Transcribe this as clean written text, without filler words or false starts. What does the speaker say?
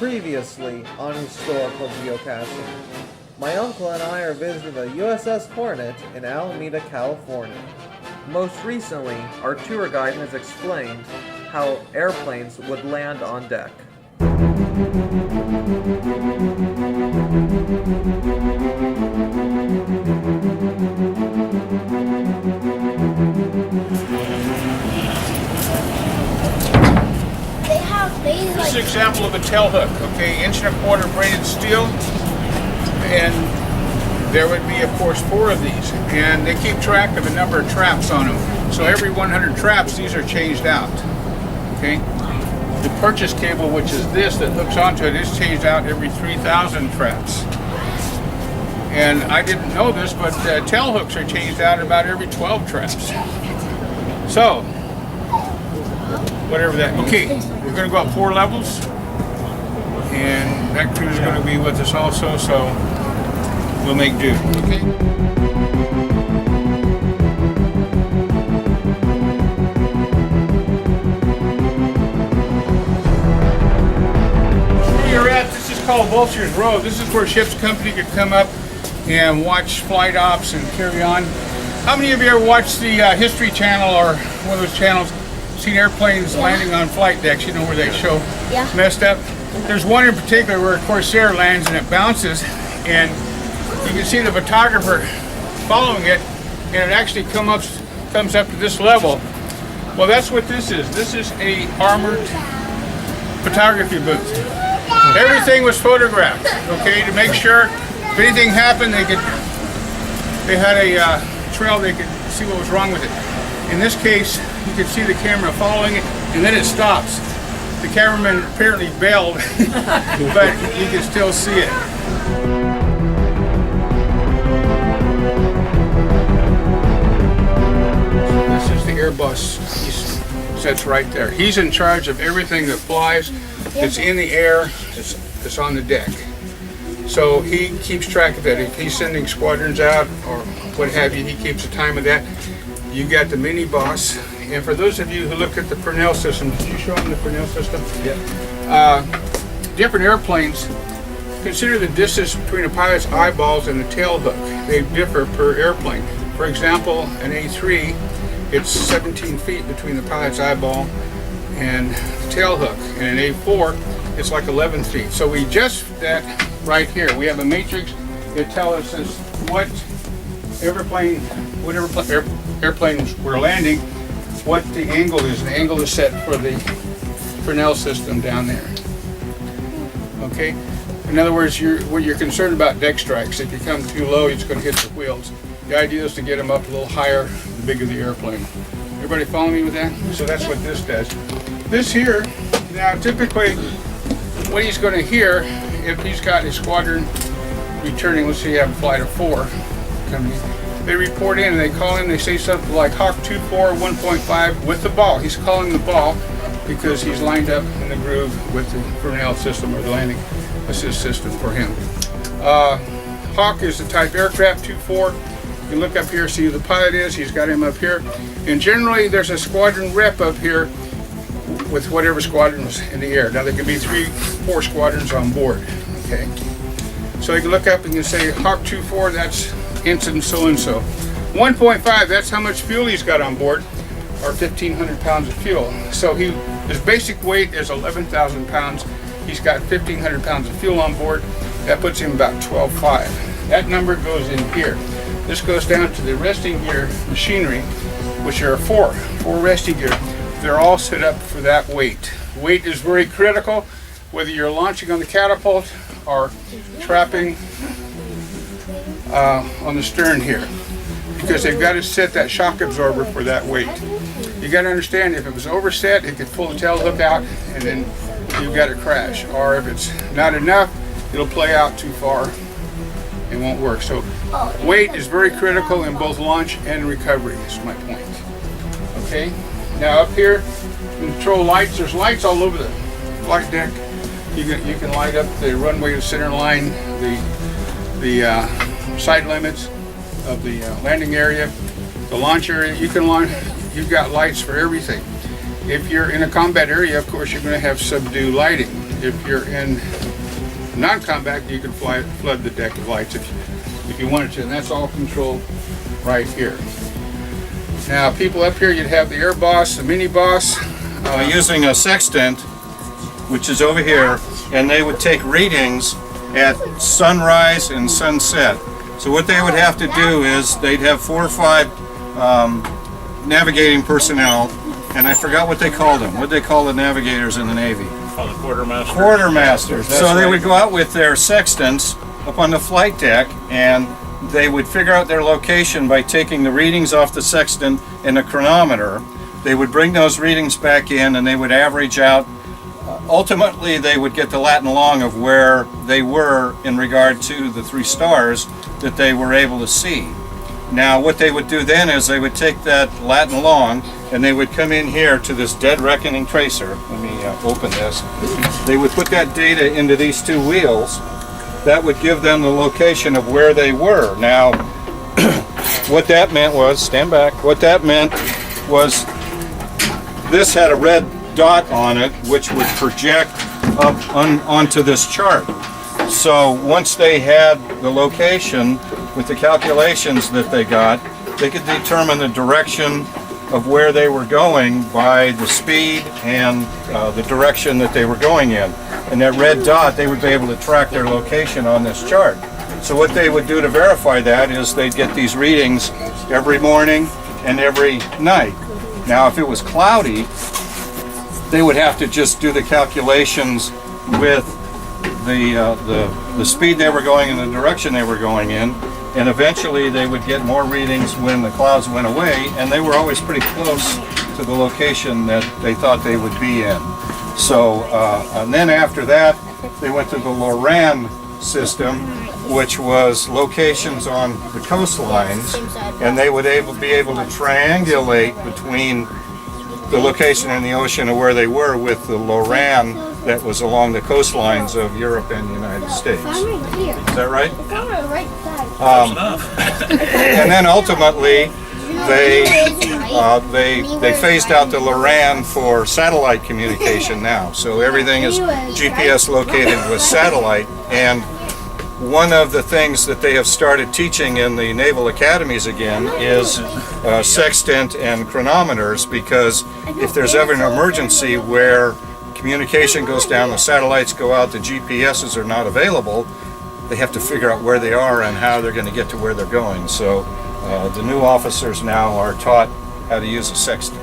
Previously on Historical Geocaching. My uncle and I are visiting the USS Hornet in Alameda, California. Most recently, our tour guide has explained how airplanes would land on deck. This is an example of a tail hook, okay, 1.25 inch braided steel, and there would be, of course, 4 of these, and they keep track of the number of traps on them. So every 100 traps, these are changed out, okay. The purchase cable, which is this that hooks onto it, is changed out every 3,000 traps. And I didn't know this, but tail hooks are changed out about every 12 traps. So, whatever that, okay, we're going to go up 4 levels, and that crew is going to be with us also, so we'll make do, okay? Where you're at, this is called Vulture's Row. This is where ship's company could come up and watch flight ops and carry on. How many of you ever watched the History Channel or one of those channels? Seen airplanes landing on flight decks, you know, where they show messed up. There's one in particular where a Corsair lands and it bounces, and you can see the photographer following it, and it actually comes up to this level. Well, that's what this is. This is a armored photography booth. Everything was photographed, okay, to make sure if anything happened, they had a trail, they could see what was wrong with it. In this case, you can see the camera following it, and then it stops. The cameraman apparently bailed, but you can still see it. This is the Airbus. He sits right there. He's in charge of everything that flies. It's in the air. It's on the deck. So he keeps track of that. If he's sending squadrons out or what have you, he keeps the time of that. You got the mini boss, and for those of you who look at the Purnell system, did you show them the Purnell system? Yeah. Different airplanes, consider the distance between a pilot's eyeballs and the tail hook. They differ per airplane. For example, an A3, it's 17 feet between the pilot's eyeball and the tail hook, and an A4, it's like 11 feet. So we adjust that right here. We have a matrix that tells us what airplane we're landing, what the angle is. The angle is set for the Purnell system down there. Okay? In other words, what you're concerned about deck strikes. If you come too low, it's going to hit the wheels. The idea is to get them up a little higher, the bigger the airplane. Everybody follow me with that? So that's what this does. This here, now typically, what he's going to hear, if he's got a squadron returning, let's say you have a flight of 4 coming in, they report in and they call in, they say something like Hawk 24 1.5 with the ball. He's calling the ball because he's lined up in the groove with the Purnell system or the landing assist system for him. Hawk is the type aircraft 24. You can look up here, see who the pilot is. He's got him up here. And generally there's a squadron rep up here with whatever squadron's in the air. Now there can be 3-4 squadrons on board. Okay. So you can look up and you say Hawk 24, that's ensign so-and-so. 1.5, that's how much fuel he's got on board, or 1,500 pounds of fuel. So his basic weight is 11,000 pounds. He's got 1,500 pounds of fuel on board. That puts him about 12.5. That number goes in here. This goes down to the resting gear machinery, which are 4 resting gear. They're all set up for that weight. Weight is very critical, whether you're launching on the catapult or trapping on the stern here, because they've got to set that shock absorber for that weight. You got to understand, if it was overset, it could pull the tail hook out and then you've got to crash, or if it's not enough, it'll play out too far and won't work. So weight is very critical in both launch and recovery, is my point. Okay, now up here, you control lights. There's lights all over the flight deck. You can light up the runway to center line, the side limits of the landing area, the launch area. You've got lights for everything. If you're in a combat area, of course, you're going to have subdue lighting. if you're in non-combat, you can flood the deck of lights if you wanted to, and that's all controlled right here. Now, people up here, you'd have the air boss, the mini boss, using a sextant, which is over here, and they would take readings at sunrise and sunset. So what they would have to do is they'd have 4 or 5 navigating personnel, and I forgot what they called them. What they call the navigators in the Navy? Called the quartermaster. Quartermasters. So they would go out with their sextants up on the flight deck, and they would figure out their location by taking the readings off the sextant and the chronometer. They would bring those readings back in, and they would average out. Ultimately, they would get the Latin long of where they were in regard to the 3 stars that they were able to see. Now, what they would do then is they would take that Latin long and they would come in here to this dead reckoning tracer. Let me open this. They would put that data into these 2 wheels. That would give them the location of where they were. Now, what that meant was, stand back, what that meant was this had a red dot on it which would project up onto this chart. So once they had the location with the calculations that they got, they could determine the direction of where they were going by the speed and the direction that they were going in. And that red dot, they would be able to track their location on this chart. So what they would do to verify that is they'd get these readings every morning and every night. Now if it was cloudy, they would have to just do the calculations with the speed they were going and the direction they were going in, and eventually they would get more readings when the clouds went away, and they were always pretty close to the location that they thought they would be in. So, and then after that, they went to the Loran system, which was locations on the coastlines, and they would be able to triangulate between the location in the ocean of where they were with the Loran that was along the coastlines of Europe and the United States. Is that right? It's on the right side. And then ultimately, they phased out the Loran for satellite communication now. So everything is GPS located with satellite. And one of the things that they have started teaching in the naval academies again is sextant and chronometers, because if there's ever an emergency where communication goes down, the satellites go out, the GPSs are not available, they have to figure out where they are and how they're going to get to where they're going. So the new officers now are taught how to use a sextant.